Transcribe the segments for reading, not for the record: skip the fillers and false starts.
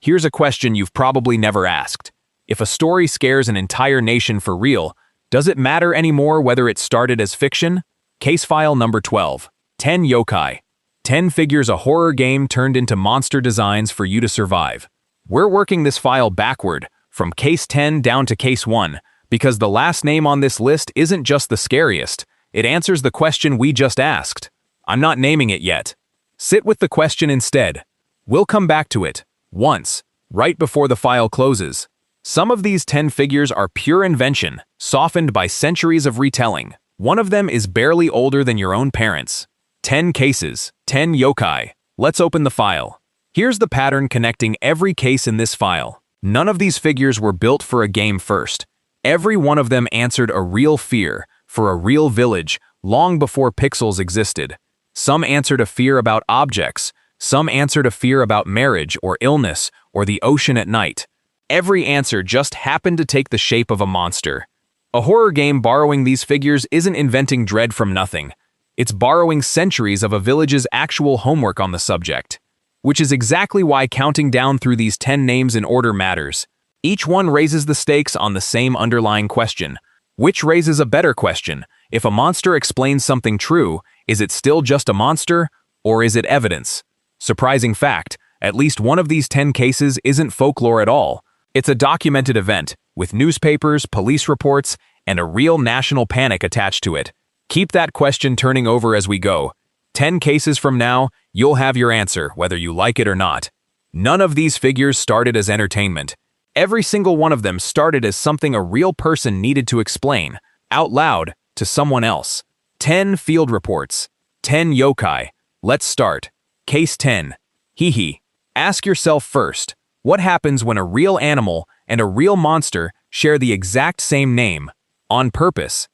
Here's a question you've probably never asked. If a story scares an entire nation for real, does it matter anymore whether it started as fiction? Case file number 12. 10 Yokai. 10 figures a horror game turned into monster designs for you to survive. We're working this file backward, from case 10 down to case 1, because the last name on this list isn't just the scariest, it answers the question we just asked. I'm not naming it yet. Sit with the question instead. We'll come back to it, once, right before the file closes. Some of these 10 figures are pure invention, softened by centuries of retelling. One of them is barely older than your own parents. 10 cases, 10 yokai. Let's open the file. Here's the pattern connecting every case in this file. None of these figures were built for a game first. Every one of them answered a real fear, for a real village, long before pixels existed. Some answered a fear about objects. Some answered a fear about marriage or illness or the ocean at night. Every answer just happened to take the shape of a monster. A horror game borrowing these figures isn't inventing dread from nothing. It's borrowing centuries of a village's actual homework on the subject. Which is exactly why counting down through these 10 names in order matters. Each one raises the stakes on the same underlying question. Which raises a better question: if a monster explains something true, is it still just a monster, or is it evidence? Surprising fact, at least one of these 10 cases isn't folklore at all. It's a documented event, with newspapers, police reports, and a real national panic attached to it. Keep that question turning over as we go. 10 cases from now, you'll have your answer, whether you like it or not. None of these figures started as entertainment. Every single one of them started as something a real person needed to explain, out loud, to someone else. 10 field reports. 10 yokai. Let's start. Case 10. Hihi. Ask yourself first, what happens when a real animal and a real monster share the exact same name, on purpose?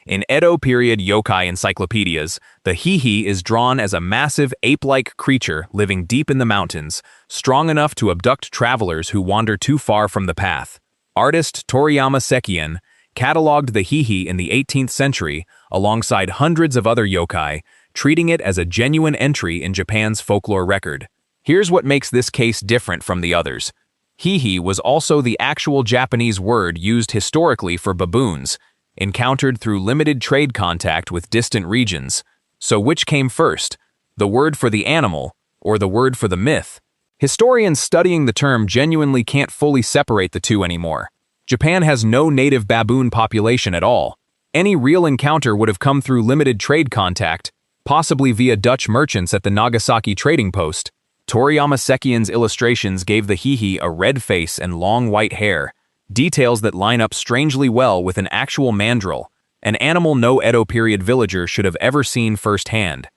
In Edo period yokai encyclopedias, the Hihi is drawn as a massive ape-like creature living deep in the mountains, strong enough to abduct travelers who wander too far from the path. Artist Toriyama Sekien cataloged the Hihi in the 18th century alongside hundreds of other yokai, treating it as a genuine entry in Japan's folklore record. Here's what makes this case different from the others. Hihi was also the actual Japanese word used historically for baboons, encountered through limited trade contact with distant regions. So which came first, the word for the animal or the word for the myth? Historians studying the term genuinely can't fully separate the two anymore. Japan has no native baboon population at all. Any real encounter would have come through limited trade contact, possibly via Dutch merchants at the Nagasaki trading post. Toriyama Sekien's illustrations gave the Hihi a red face and long white hair, details that line up strangely well with an actual mandrill, an animal no Edo period villager should have ever seen firsthand.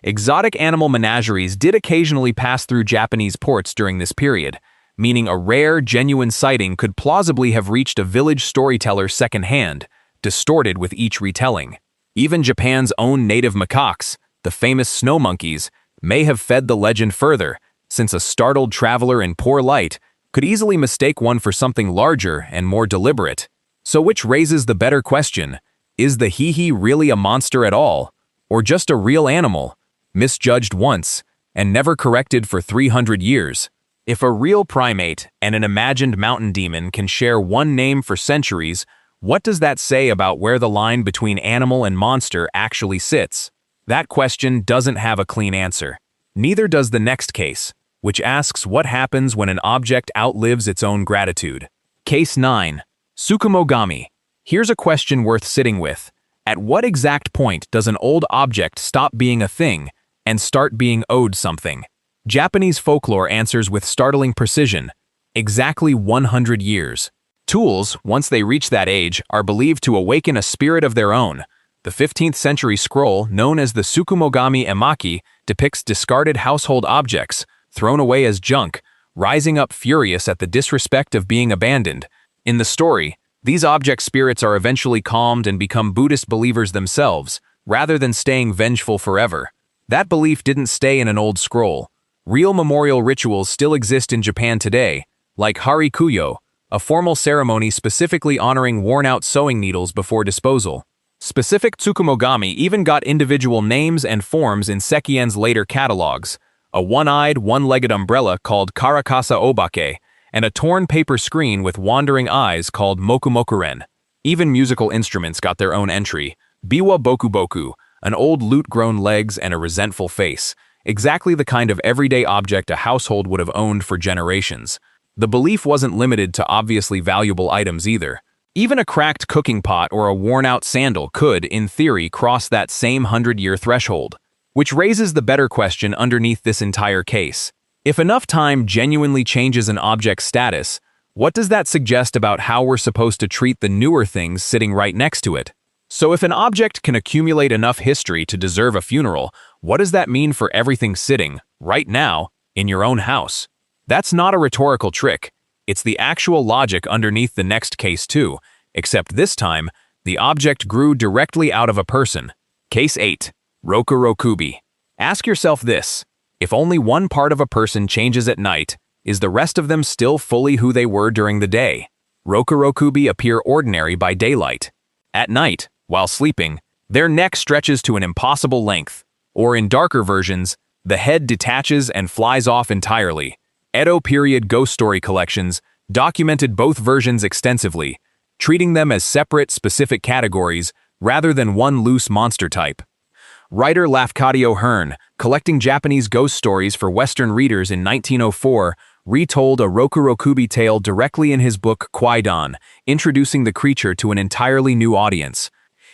Exotic animal menageries did occasionally pass through Japanese ports during this period, meaning a rare, genuine sighting could plausibly have reached a village storyteller secondhand, distorted with each retelling. Even Japan's own native macaques, the famous snow monkeys, may have fed the legend further, since a startled traveler in poor light could easily mistake one for something larger and more deliberate. So which raises the better question: is the Hihi really a monster at all, or just a real animal, misjudged once and never corrected for 300 years? If a real primate and an imagined mountain demon can share one name for centuries, what does that say about where the line between animal and monster actually sits? That question doesn't have a clean answer. Neither does the next case, which asks what happens when an object outlives its own gratitude. Case 9. Tsukumogami. Here's a question worth sitting with. At what exact point does an old object stop being a thing and start being owed something? Japanese folklore answers with startling precision: exactly 100 years. Tools, once they reach that age, are believed to awaken a spirit of their own. The 15th century scroll, known as the Tsukumogami Emaki, depicts discarded household objects, thrown away as junk, rising up furious at the disrespect of being abandoned. In the story, these object spirits are eventually calmed and become Buddhist believers themselves, rather than staying vengeful forever. That belief didn't stay in an old scroll. Real memorial rituals still exist in Japan today, like Hari-Kuyo, a formal ceremony specifically honoring worn-out sewing needles before disposal. Specific Tsukumogami even got individual names and forms in Sekien's later catalogs. a one-eyed, one-legged umbrella called Karakasa Obake, and a torn paper screen with wandering eyes called Mokumokuren. Even musical instruments got their own entry. Biwa Boku Boku, an old lute-grown legs and a resentful face, exactly the kind of everyday object a household would have owned for generations. The belief wasn't limited to obviously valuable items either. Even a cracked cooking pot or a worn-out sandal could, in theory, cross that same 100-year threshold. Which raises the better question underneath this entire case. If enough time genuinely changes an object's status, what does that suggest about how we're supposed to treat the newer things sitting right next to it? So if an object can accumulate enough history to deserve a funeral, what does that mean for everything sitting, right now, in your own house? That's not a rhetorical trick. It's the actual logic underneath the next case too, except this time, the object grew directly out of a person. Case 8. Rokurokubi. Ask yourself this. If only one part of a person changes at night, is the rest of them still fully who they were during the day? Rokurokubi appear ordinary by daylight. At night, while sleeping, their neck stretches to an impossible length, or in darker versions, the head detaches and flies off entirely. Edo period ghost story collections documented both versions extensively, treating them as separate, specific categories rather than one loose monster type. Writer Lafcadio Hearn, collecting Japanese ghost stories for Western readers in 1904, retold a Rokurokubi tale directly in his book Kwaidan, introducing the creature to an entirely new audience.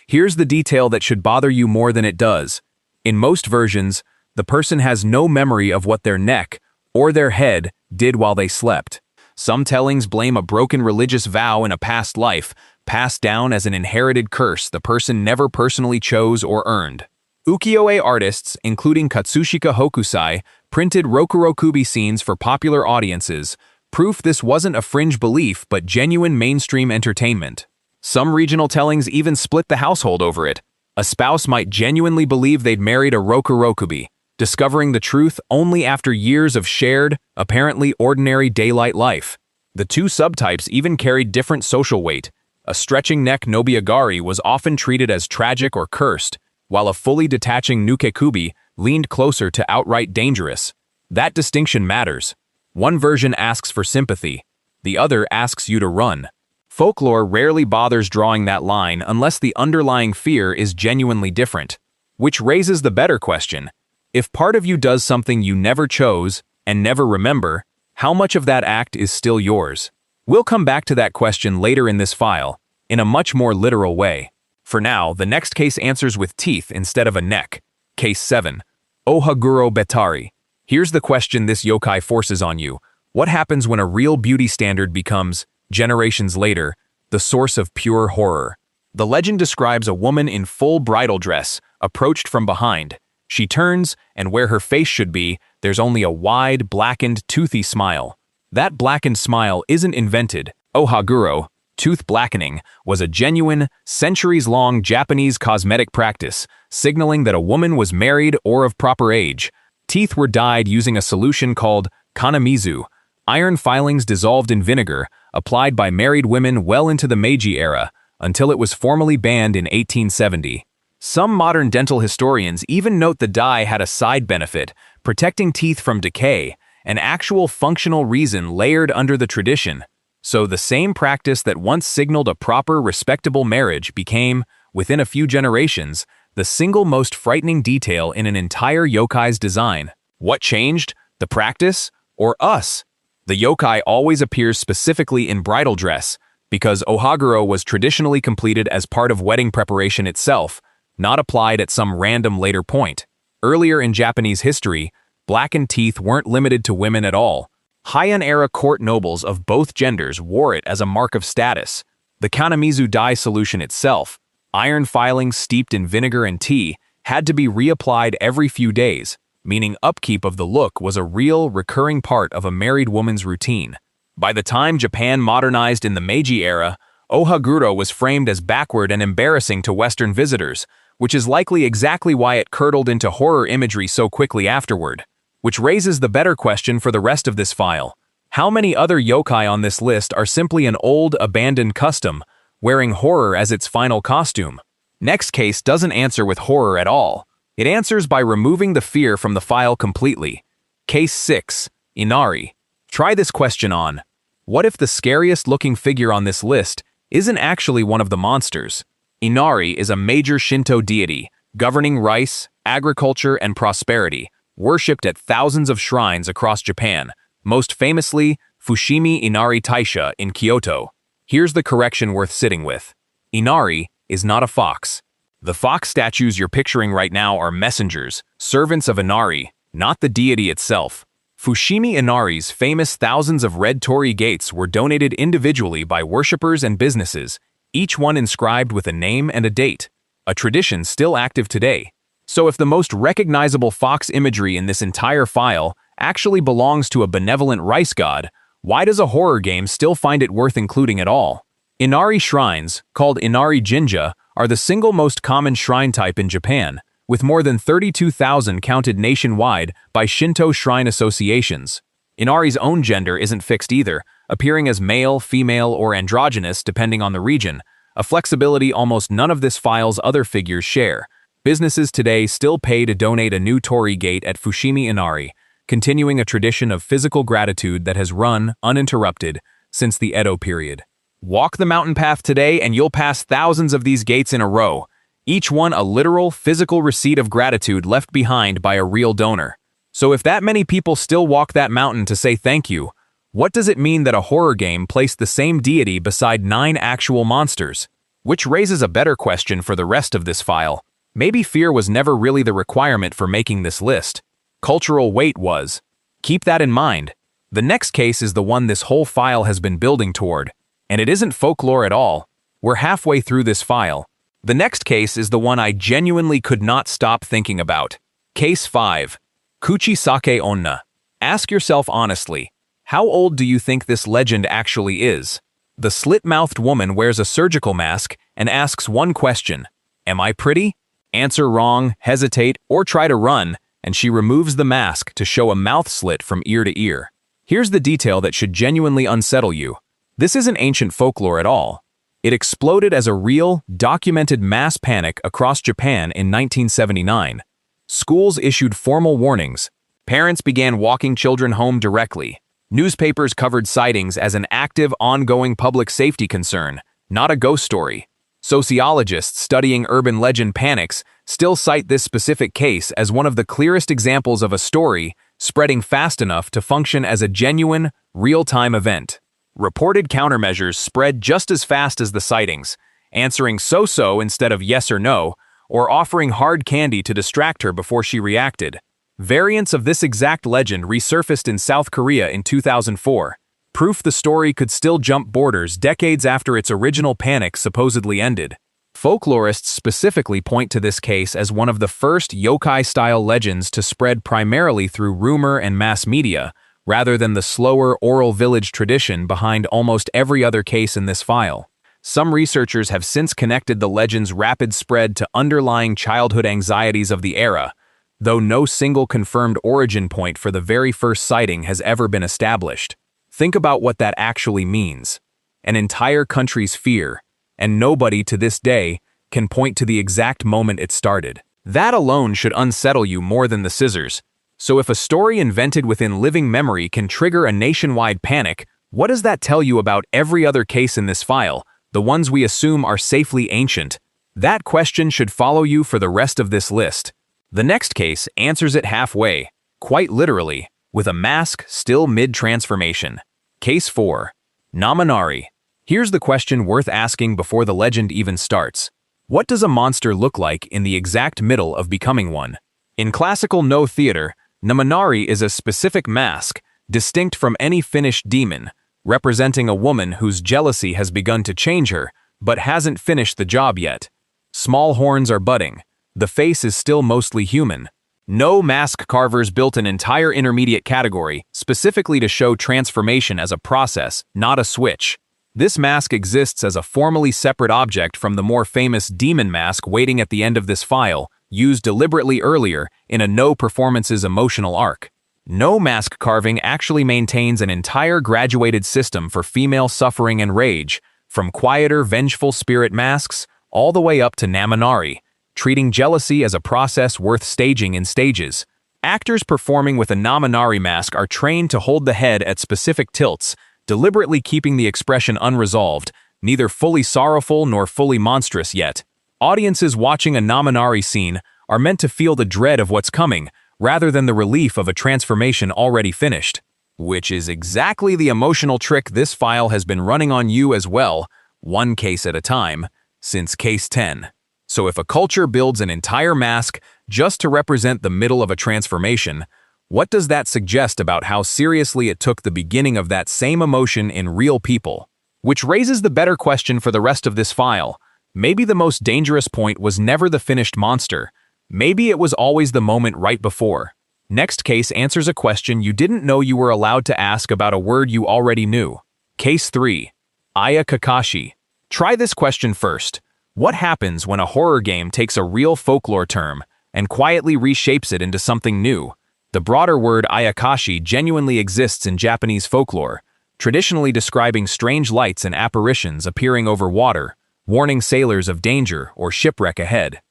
Here's the detail that should bother you more than it does. In most versions, the person has no memory of what their neck, or their head, did while they slept. Some tellings blame a broken religious vow in a past life, passed down as an inherited curse the person never personally chose or earned. Ukiyo-e artists, including Katsushika Hokusai, printed Rokurokubi scenes for popular audiences, proof this wasn't a fringe belief but genuine mainstream entertainment. Some regional tellings even split the household over it. A spouse might genuinely believe they'd married a Rokurokubi, discovering the truth only after years of shared, apparently ordinary daylight life. The two subtypes even carried different social weight. A stretching neck Nobiagari was often treated as tragic or cursed, while a fully detaching Nukekubi leaned closer to outright dangerous. That distinction matters. One version asks for sympathy, the other asks you to run. Folklore rarely bothers drawing that line unless the underlying fear is genuinely different. Which raises the better question. If part of you does something you never chose and never remember, how much of that act is still yours? We'll come back to that question later in this file, in a much more literal way. For now, the next case answers with teeth instead of a neck. Case 7. Ohaguro-Bettari. Here's the question this yokai forces on you. What happens when a real beauty standard becomes, generations later, the source of pure horror? The legend describes a woman in full bridal dress, approached from behind. She turns, and where her face should be, there's only a wide, blackened, toothy smile. That blackened smile isn't invented. Ohaguro, tooth blackening, was a genuine, centuries-long Japanese cosmetic practice, signaling that a woman was married or of proper age. Teeth were dyed using a solution called kanamizu, iron filings dissolved in vinegar, applied by married women well into the Meiji era, until it was formally banned in 1870. Some modern dental historians even note the dye had a side benefit, protecting teeth from decay, an actual functional reason layered under the tradition. So the same practice that once signaled a proper, respectable marriage became, within a few generations, the single most frightening detail in an entire yokai's design. What changed? The practice? Or us? The yokai always appears specifically in bridal dress, because ohaguro was traditionally completed as part of wedding preparation itself, not applied at some random later point. Earlier in Japanese history, blackened teeth weren't limited to women at all. Heian-era court nobles of both genders wore it as a mark of status. The kanamizu dye solution itself, iron filings steeped in vinegar and tea, had to be reapplied every few days, meaning upkeep of the look was a real, recurring part of a married woman's routine. By the time Japan modernized in the Meiji era, ohaguro was framed as backward and embarrassing to Western visitors, which is likely exactly why it curdled into horror imagery so quickly afterward. Which raises the better question for the rest of this file. How many other yokai on this list are simply an old, abandoned custom, wearing horror as its final costume? Next case doesn't answer with horror at all. It answers by removing the fear from the file completely. Case 6. Inari. Try this question on. What if the scariest looking figure on this list isn't actually one of the monsters? Inari is a major Shinto deity, governing rice, agriculture, and prosperity, worshipped at thousands of shrines across Japan, most famously Fushimi Inari Taisha in Kyoto. Here's the correction worth sitting with. Inari is not a fox. The fox statues you're picturing right now are messengers, servants of Inari, not the deity itself. Fushimi Inari's famous thousands of red torii gates were donated individually by worshippers and businesses, each one inscribed with a name and a date, a tradition still active today. So if the most recognizable fox imagery in this entire file actually belongs to a benevolent rice god, why does a horror game still find it worth including at all? Inari shrines, called Inari Jinja, are the single most common shrine type in Japan, with more than 32,000 counted nationwide by Shinto shrine associations. Inari's own gender isn't fixed either, appearing as male, female, or androgynous depending on the region, a flexibility almost none of this file's other figures share. Businesses today still pay to donate a new torii gate at Fushimi Inari, continuing a tradition of physical gratitude that has run, uninterrupted, since the Edo period. Walk the mountain path today and you'll pass thousands of these gates in a row, each one a literal, physical receipt of gratitude left behind by a real donor. So if that many people still walk that mountain to say thank you, what does it mean that a horror game placed the same deity beside 9 actual monsters? Which raises a better question for the rest of this file. Maybe fear was never really the requirement for making this list. Cultural weight was. Keep that in mind. The next case is the one this whole file has been building toward, and it isn't folklore at all. We're halfway through this file. The next case is the one I genuinely could not stop thinking about. Case 5. Kuchisake-Onna. Ask yourself honestly, how old do you think this legend actually is? The slit-mouthed woman wears a surgical mask and asks one question, am I pretty? Answer wrong, hesitate, or try to run, and she removes the mask to show a mouth slit from ear to ear. Here's the detail that should genuinely unsettle you. This isn't ancient folklore at all. It exploded as a real, documented mass panic across Japan in 1979. Schools issued formal warnings. Parents began walking children home directly. Newspapers covered sightings as an active, ongoing public safety concern, not a ghost story. Sociologists studying urban legend panics still cite this specific case as one of the clearest examples of a story spreading fast enough to function as a genuine, real-time event. Reported countermeasures spread just as fast as the sightings, answering so-so instead of yes or no, or offering hard candy to distract her before she reacted. Variants of this exact legend resurfaced in South Korea in 2004. Proof the story could still jump borders decades after its original panic supposedly ended. Folklorists specifically point to this case as one of the first yokai-style legends to spread primarily through rumor and mass media, rather than the slower oral village tradition behind almost every other case in this file. Some researchers have since connected the legend's rapid spread to underlying childhood anxieties of the era, though no single confirmed origin point for the very first sighting has ever been established. Think about what that actually means. An entire country's fear, and nobody to this day can point to the exact moment it started. That alone should unsettle you more than the scissors. So if a story invented within living memory can trigger a nationwide panic, what does that tell you about every other case in this file, the ones we assume are safely ancient? That question should follow you for the rest of this list. The next case answers it halfway, quite literally, with a mask still mid-transformation. Case 4. Namanari. Here's the question worth asking before the legend even starts. What does a monster look like in the exact middle of becoming one? In classical No theater, Namanari is a specific mask, distinct from any finished demon, representing a woman whose jealousy has begun to change her, but hasn't finished the job yet. Small horns are budding. The face is still mostly human. No mask carvers built an entire intermediate category, specifically to show transformation as a process, not a switch. This mask exists as a formally separate object from the more famous demon mask waiting at the end of this file, used deliberately earlier in a No performance's emotional arc. No mask carving actually maintains an entire graduated system for female suffering and rage, from quieter, vengeful spirit masks all the way up to Namanari, treating jealousy as a process worth staging in stages. Actors performing with a Namanari mask are trained to hold the head at specific tilts, deliberately keeping the expression unresolved, neither fully sorrowful nor fully monstrous yet. Audiences watching a Namanari scene are meant to feel the dread of what's coming, rather than the relief of a transformation already finished. Which is exactly the emotional trick this file has been running on you as well, one case at a time, since case 10. So if a culture builds an entire mask just to represent the middle of a transformation, what does that suggest about how seriously it took the beginning of that same emotion in real people? Which raises the better question for the rest of this file. Maybe the most dangerous point was never the finished monster. Maybe it was always the moment right before. Next case answers a question you didn't know you were allowed to ask about a word you already knew. Case 3. Ayakakashi. Try this question first. What happens when a horror game takes a real folklore term and quietly reshapes it into something new? The broader word Ayakashi genuinely exists in Japanese folklore, traditionally describing strange lights and apparitions appearing over water, warning sailors of danger or shipwreck ahead.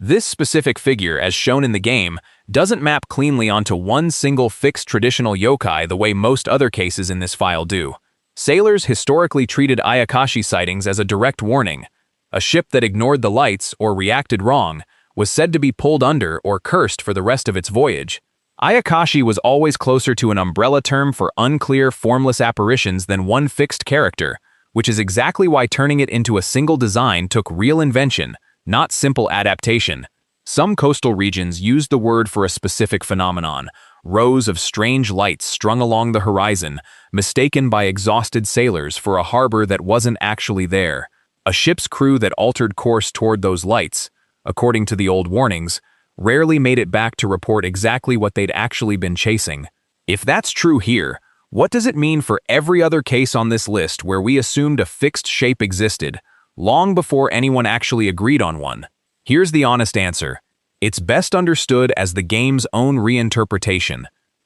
This specific figure, as shown in the game, doesn't map cleanly onto one single fixed traditional yokai the way most other cases in this file do. Sailors historically treated Ayakashi sightings as a direct warning. A ship that ignored the lights or reacted wrong was said to be pulled under or cursed for the rest of its voyage. Ayakashi was always closer to an umbrella term for unclear, formless apparitions than one fixed character, which is exactly why turning it into a single design took real invention, not simple adaptation. Some coastal regions used the word for a specific phenomenon, rows of strange lights strung along the horizon, mistaken by exhausted sailors for a harbor that wasn't actually there. A ship's crew that altered course toward those lights, according to the old warnings, rarely made it back to report exactly what they'd actually been chasing. If that's true here, what does it mean for every other case on this list where we assumed a fixed shape existed, long before anyone actually agreed on one? Here's the honest answer. It's best understood as the game's own reinterpretation,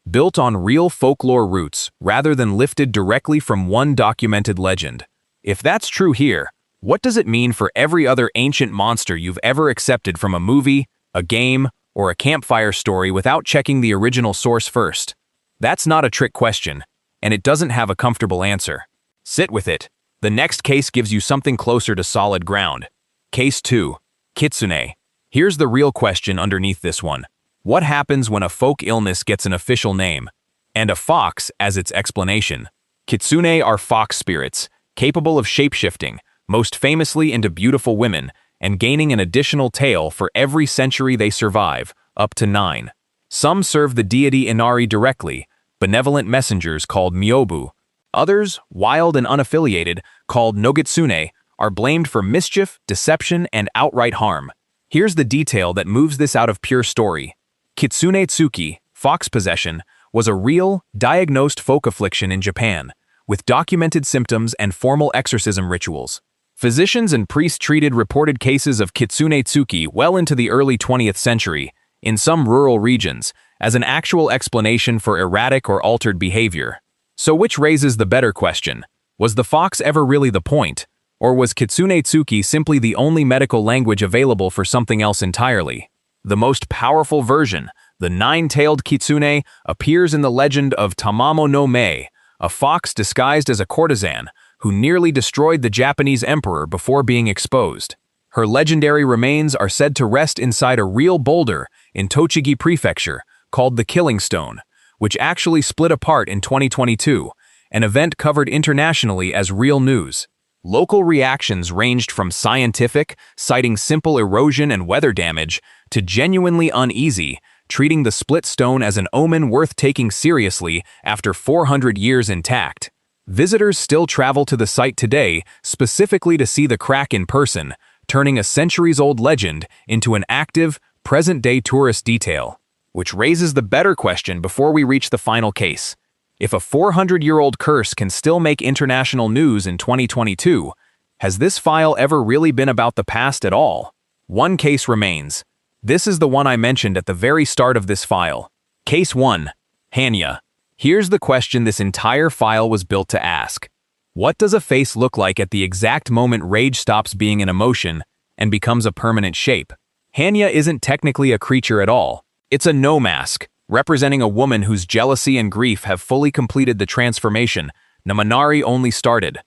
built on real folklore roots rather than lifted directly from one documented legend. If that's true here, what does it mean for every other ancient monster you've ever accepted from a movie, a game, or a campfire story without checking the original source first? That's not a trick question, and it doesn't have a comfortable answer. Sit with it. The next case gives you something closer to solid ground. Case 2. Kitsune. Here's the real question underneath this one. What happens when a folk illness gets an official name, and a fox as its explanation? Kitsune are fox spirits, capable of shape-shifting, most famously into beautiful women, and gaining an additional tail for every century they survive, up to 9. Some serve the deity Inari directly, benevolent messengers called Myobu. Others, wild and unaffiliated, called Nogitsune, are blamed for mischief, deception, and outright harm. Here's the detail that moves this out of pure story. Kitsune Tsuki, fox possession, was a real, diagnosed folk affliction in Japan, with documented symptoms and formal exorcism rituals. Physicians and priests treated reported cases of Kitsune Tsuki well into the early 20th century, in some rural regions, as an actual explanation for erratic or altered behavior. So which raises the better question? Was the fox ever really the point? Or was Kitsune Tsuki simply the only medical language available for something else entirely? The most powerful version, the nine-tailed kitsune, appears in the legend of Tamamo no Mei, a fox disguised as a courtesan, who nearly destroyed the Japanese emperor before being exposed. Her legendary remains are said to rest inside a real boulder in Tochigi Prefecture called the Killing Stone, which actually split apart in 2022, an event covered internationally as real news. Local reactions ranged from scientific, citing simple erosion and weather damage, to genuinely uneasy, treating the split stone as an omen worth taking seriously after 400 years intact. Visitors still travel to the site today specifically to see the crack in person, turning a centuries-old legend into an active, present-day tourist detail. Which raises the better question before we reach the final case. If a 400-year-old curse can still make international news in 2022, has this file ever really been about the past at all? One case remains. This is the one I mentioned at the very start of this file. Case 1. Hannya. Here's the question this entire file was built to ask. What does a face look like at the exact moment rage stops being an emotion and becomes a permanent shape? Hannya isn't technically a creature at all. It's a no mask, representing a woman whose jealousy and grief have fully completed the transformation. Namanari only started.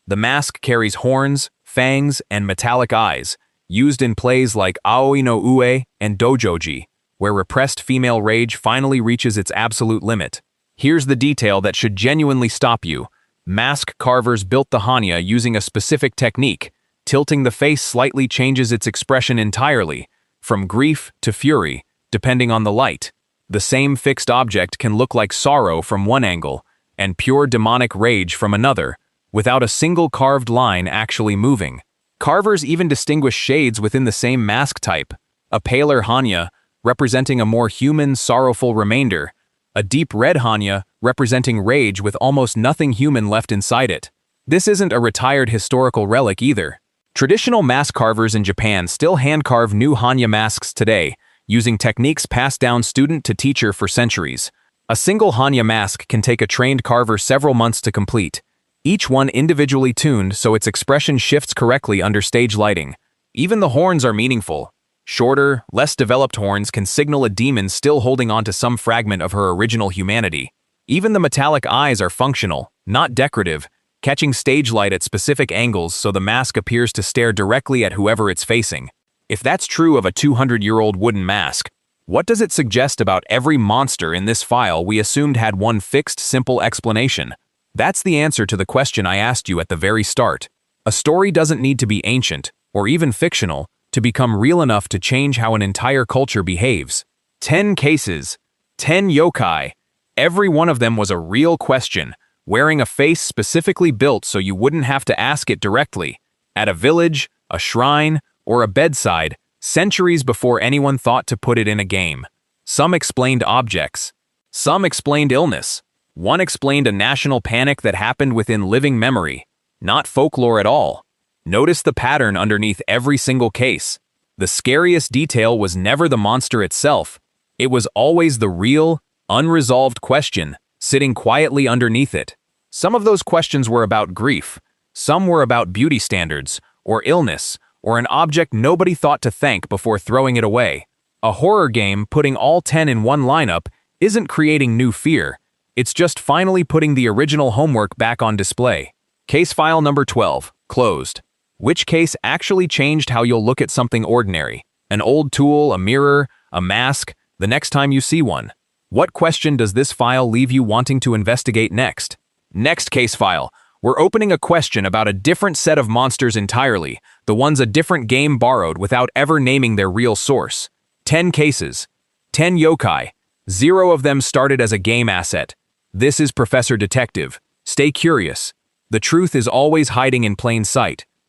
The mask carries horns, fangs, and metallic eyes, used in plays like Aoi no Ue and Dojoji, where repressed female rage finally reaches its absolute limit. Here's the detail that should genuinely stop you. Mask carvers built the Hannya using a specific technique. Tilting the face slightly changes its expression entirely, from grief to fury, depending on the light. The same fixed object can look like sorrow from one angle, and pure demonic rage from another, without a single carved line actually moving. Carvers even distinguish shades within the same mask type. A paler Hannya, representing a more human, sorrowful remainder. A deep red Hannya, representing rage with almost nothing human left inside it. This isn't a retired historical relic either. Traditional mask carvers in Japan still hand-carve new Hannya masks today, using techniques passed down student to teacher for centuries. A single Hannya mask can take a trained carver several months to complete, each one individually tuned so its expression shifts correctly under stage lighting. Even the horns are meaningful. Shorter, less developed horns can signal a demon still holding on to some fragment of her original humanity. Even the metallic eyes are functional, not decorative, catching stage light at specific angles so the mask appears to stare directly at whoever it's facing. If that's true of a 200-year-old wooden mask, what does it suggest about every monster in this file we assumed had one fixed, simple explanation? That's the answer to the question I asked you at the very start. A story doesn't need to be ancient, or even fictional, to become real enough to change how an entire culture behaves. 10 cases, 10 yokai. Every one of them was a real question, wearing a face specifically built so you wouldn't have to ask it directly. At a village, a shrine, or a bedside, centuries before anyone thought to put it in a game. Some explained objects. Some explained illness. One explained a national panic that happened within living memory. Not folklore at all. Notice the pattern underneath every single case. The scariest detail was never the monster itself. It was always the real, unresolved question, sitting quietly underneath it. Some of those questions were about grief. Some were about beauty standards, or illness, or an object nobody thought to thank before throwing it away. A horror game putting all 10 in one lineup isn't creating new fear. It's just finally putting the original homework back on display. Case file number 12, closed. Which case actually changed how you'll look at something ordinary? An old tool, a mirror, a mask, the next time you see one? What question does this file leave you wanting to investigate next? Next case file, we're opening a question about a different set of monsters entirely, the ones a different game borrowed without ever naming their real source. 10 cases, 10 yokai, 0 of them started as a game asset. This is Professor Detective. Stay curious. The truth is always hiding in plain sight.